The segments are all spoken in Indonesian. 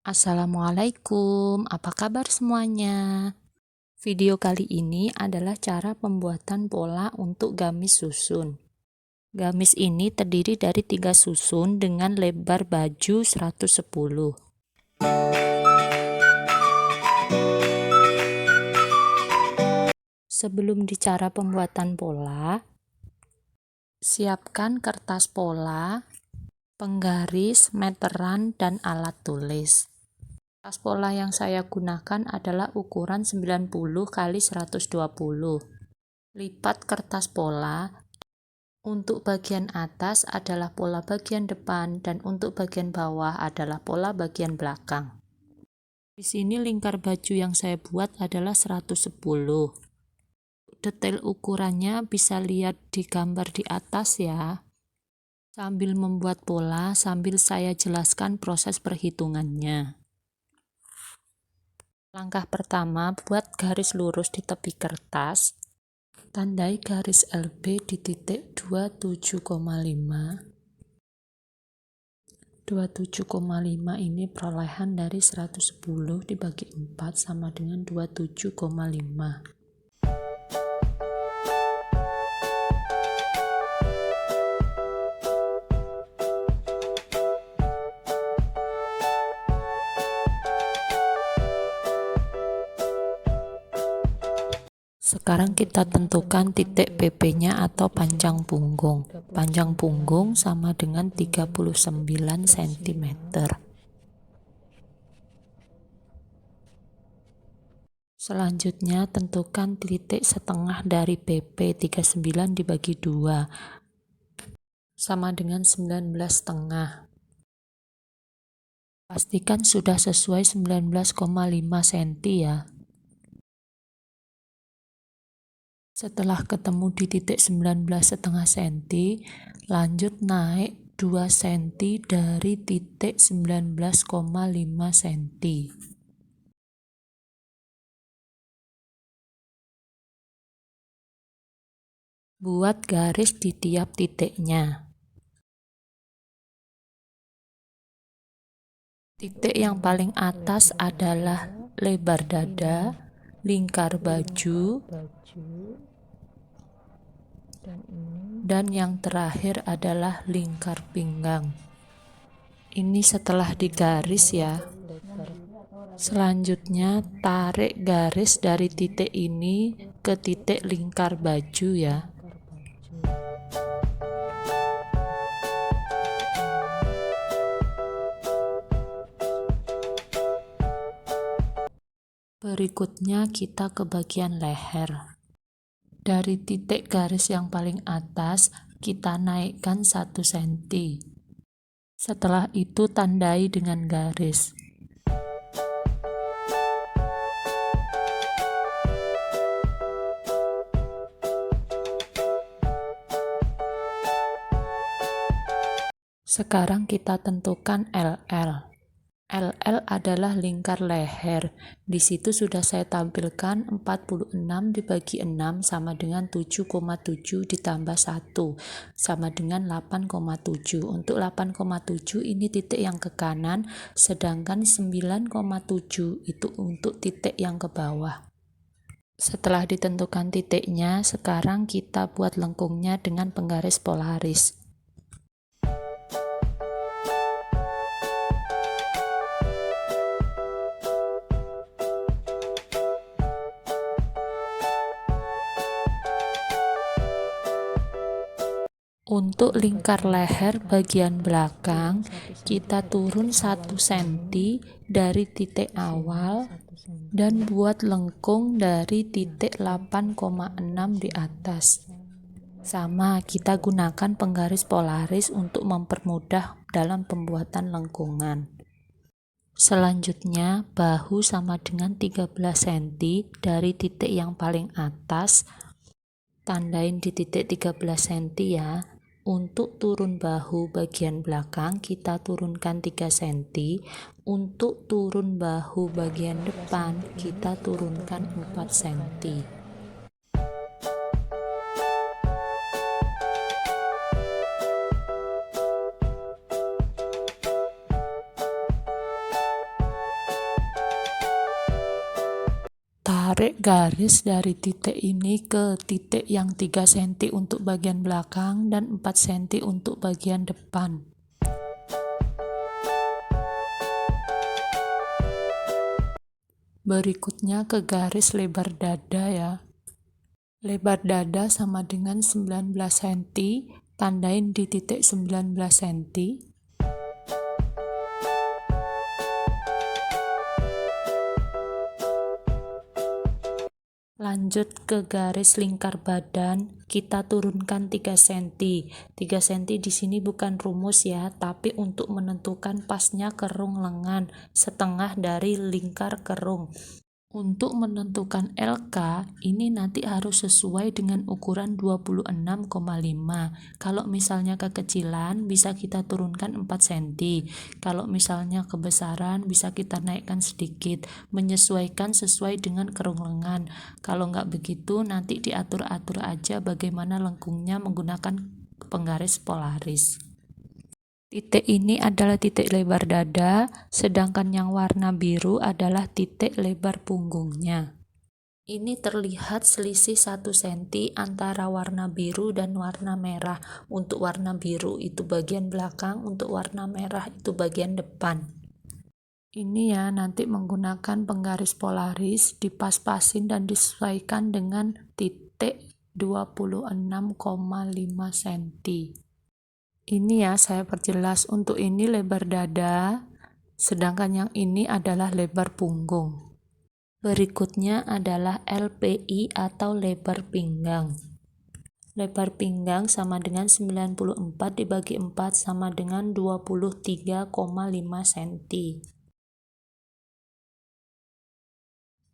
Assalamualaikum, apa kabar semuanya? Video kali ini adalah cara pembuatan pola untuk gamis susun. Gamis ini terdiri dari 3 susun dengan lebar baju 110. Sebelum cara pembuatan pola, siapkan kertas pola, penggaris, meteran, dan alat tulis. Kertas pola yang saya gunakan adalah ukuran 90 x 120. Lipat kertas pola. Untuk bagian atas adalah pola bagian depan dan untuk bagian bawah adalah pola bagian belakang. Di sini lingkar baju yang saya buat adalah 110. Detail ukurannya bisa lihat di gambar di atas ya. Sambil membuat pola, sambil saya jelaskan proses perhitungannya. Langkah pertama, buat garis lurus di tepi kertas. Tandai garis LB di titik 27,5. 27,5 ini perolehan dari 110 dibagi 4 sama dengan 27,5. Sekarang kita tentukan titik PP-nya atau panjang punggung. Panjang punggung sama dengan 39 cm. Selanjutnya tentukan titik setengah dari PP 39 dibagi 2 sama dengan 19,5. Pastikan sudah sesuai 19,5 cm ya. Setelah ketemu di titik 19,5 cm, lanjut naik 2 cm dari titik 19,5 cm. Buat garis di tiap titiknya. Titik yang paling atas adalah lebar dada, lingkar baju, dan yang terakhir adalah lingkar pinggang. Ini setelah digaris ya. Selanjutnya tarik garis dari titik ini ke titik lingkar baju ya. Berikutnya kita ke bagian leher. Dari titik garis yang paling atas, kita naikkan 1 cm. Setelah itu tandai dengan garis. Sekarang kita tentukan LL. LL adalah lingkar leher. Di situ sudah saya tampilkan 46 dibagi 6 sama dengan 7,7 ditambah 1 sama dengan 8,7. Untuk 8,7 ini titik yang ke kanan, sedangkan 9,7 itu untuk titik yang ke bawah. Setelah ditentukan titiknya, sekarang kita buat lengkungnya dengan penggaris polaris. Untuk lingkar leher bagian belakang, kita turun 1 cm dari titik awal dan buat lengkung dari titik 8,6 di atas. Sama, kita gunakan penggaris polaris untuk mempermudah dalam pembuatan lengkungan. Selanjutnya, bahu sama dengan 13 cm dari titik yang paling atas. Tandain di titik 13 cm ya. Untuk turun bahu bagian belakang kita turunkan 3 cm. Untuk turun bahu bagian depan kita turunkan 4 cm. Tarik garis dari titik ini ke titik yang 3 cm untuk bagian belakang dan 4 cm untuk bagian depan. Berikutnya ke garis lebar dada ya. Lebar dada sama dengan 19 cm, tandain di titik 19 cm. Lanjut ke garis lingkar badan, kita turunkan 3 cm. 3 cm di sini bukan rumus ya, tapi untuk menentukan pasnya kerung lengan, setengah dari lingkar kerung. Untuk menentukan LK, ini nanti harus sesuai dengan ukuran 26,5. Kalau misalnya kekecilan, bisa kita turunkan 4 cm. Kalau misalnya kebesaran, bisa kita naikkan sedikit, menyesuaikan sesuai dengan kerung lengan. Kalau nggak begitu, nanti diatur-atur aja bagaimana lengkungnya menggunakan penggaris polaris. Titik ini adalah titik lebar dada, sedangkan yang warna biru adalah titik lebar punggungnya. Ini terlihat selisih 1 cm antara warna biru dan warna merah. Untuk warna biru itu bagian belakang, untuk warna merah itu bagian depan. Ini ya, nanti menggunakan penggaris polaris, dipas-pasin dan disesuaikan dengan titik 26,5 cm. Ini ya, saya perjelas, untuk ini lebar dada, sedangkan yang ini adalah lebar punggung. Berikutnya adalah LPI atau lebar pinggang. Lebar pinggang sama dengan 94 dibagi 4 sama dengan 23,5 cm.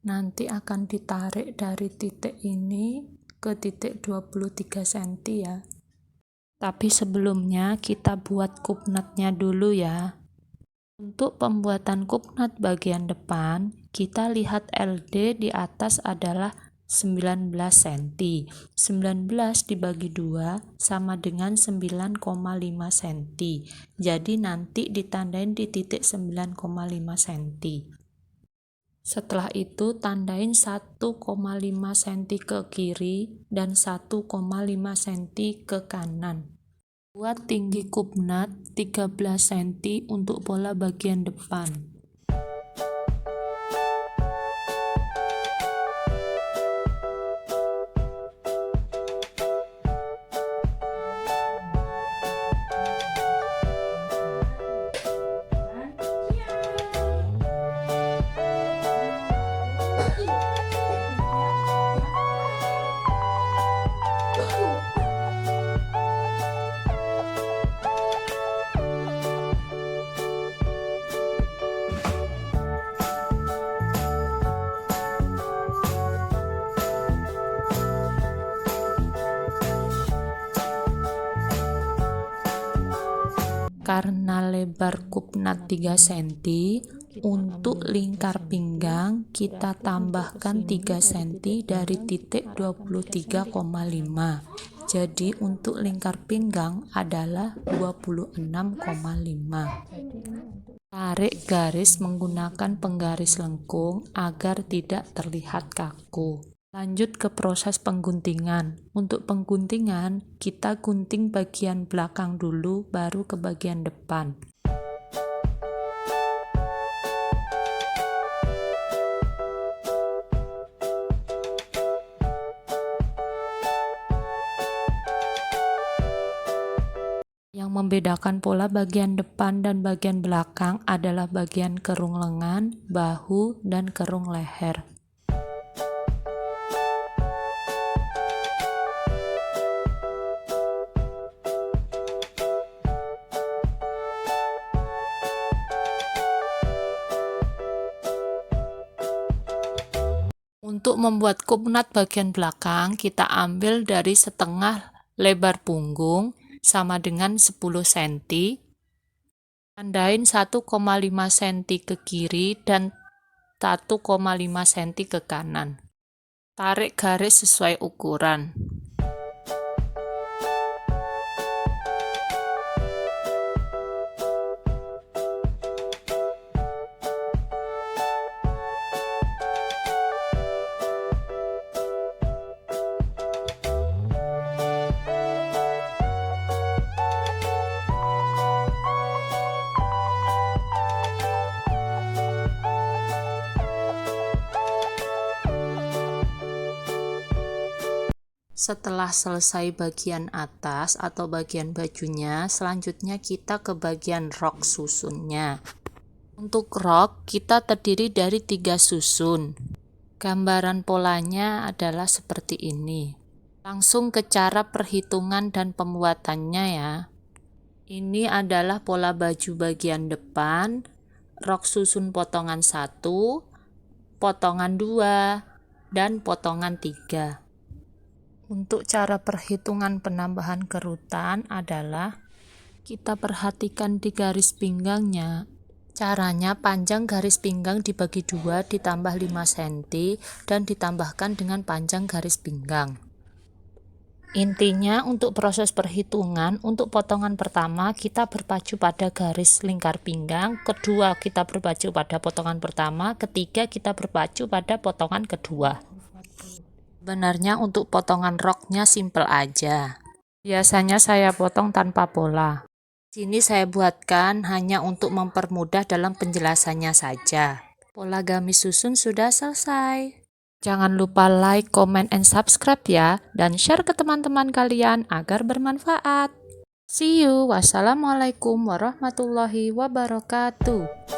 Nanti akan ditarik dari titik ini ke titik 23 cm ya. Tapi sebelumnya kita buat kupnatnya dulu ya. Untuk pembuatan kupnat bagian depan, kita lihat LD di atas adalah 19 cm. 19 dibagi 2 sama dengan 9,5 cm. Jadi nanti ditandain di titik 9,5 cm. Setelah itu tandain 1,5 cm ke kiri dan 1,5 cm ke kanan. Buat tinggi kupnat 13 cm untuk pola bagian depan. Karena lebar kupnat 3 cm, untuk lingkar pinggang kita tambahkan 3 cm dari titik 23,5. Jadi untuk lingkar pinggang adalah 26,5. Tarik garis menggunakan penggaris lengkung agar tidak terlihat kaku. Lanjut ke proses pengguntingan. Untuk pengguntingan, kita gunting bagian belakang dulu, baru ke bagian depan. Yang membedakan pola bagian depan dan bagian belakang adalah bagian kerung lengan, bahu, dan kerung leher. Untuk membuat kupnat bagian belakang, kita ambil dari setengah lebar punggung sama dengan 10 cm. Tandain 1,5 cm ke kiri dan 1,5 cm ke kanan. Tarik garis sesuai ukuran. Setelah selesai bagian atas atau bagian bajunya, selanjutnya kita ke bagian rok susunnya. Untuk rok, kita terdiri dari 3 susun. Gambaran polanya adalah seperti ini. Langsung ke cara perhitungan dan pembuatannya ya. Ini adalah pola baju bagian depan, rok susun potongan 1, potongan 2, dan potongan 3. Untuk cara perhitungan penambahan kerutan adalah kita perhatikan di garis pinggangnya. Caranya panjang garis pinggang dibagi 2 ditambah 5 cm dan ditambahkan dengan panjang garis pinggang. Intinya untuk proses perhitungan, untuk potongan pertama kita berpacu pada garis lingkar pinggang, kedua kita berpacu pada potongan pertama, ketiga kita berpacu pada potongan kedua. Sebenarnya untuk potongan roknya simple aja. Biasanya saya potong tanpa pola. Sini saya buatkan hanya untuk mempermudah dalam penjelasannya saja. Pola gamis susun sudah selesai. Jangan lupa like, comment, and subscribe ya. Dan share ke teman-teman kalian agar bermanfaat. See you. Wassalamualaikum warahmatullahi wabarakatuh.